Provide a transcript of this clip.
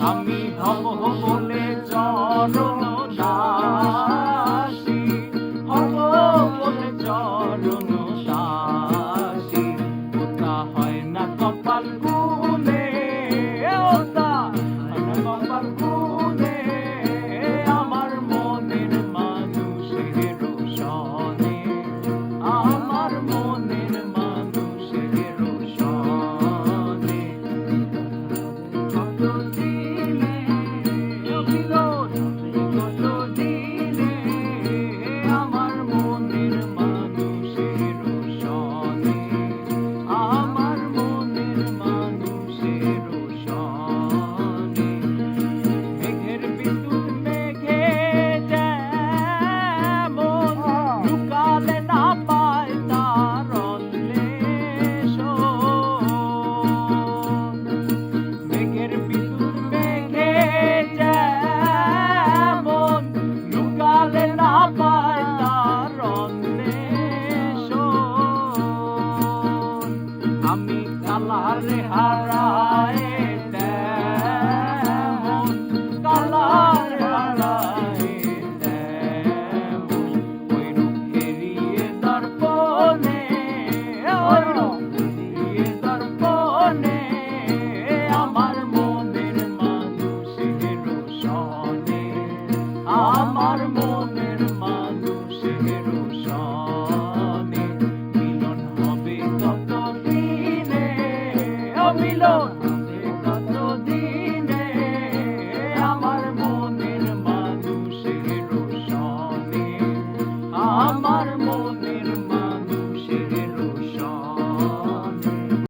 আমি হব বলে চরণ দাসী, হব বলে চরণ দাসী। ওটা হয় না কপাল গুনে, ওটা হয় না কপাল গুনে, আমার মনের মানুষের সনে, আমার মনের মানুষের সনে। কতদিনে মিলন, কতদিনে আমার মনের মানুষের সনে, আমার মনের মানুষের সনে। মেঘের বিদ্যুৎ মেঘে যেমন লুকালে না পায় তার অন্বেষণ, মেঘের বিদ্যুৎ মেঘে যেমন লুকালে না পায় তার অন্বেষণ। আমি কালারে হারায় তেমন, কালারে হারায় তেমন, ওই রূপ হেরিয়ে দর্পণে, ওই রূপ হেরিয়ে দর্পণে, আমার মনের মানুষের সনে, আমার মনের মানুষের সনে। মিলন হবে কতদিনে, ও মিলন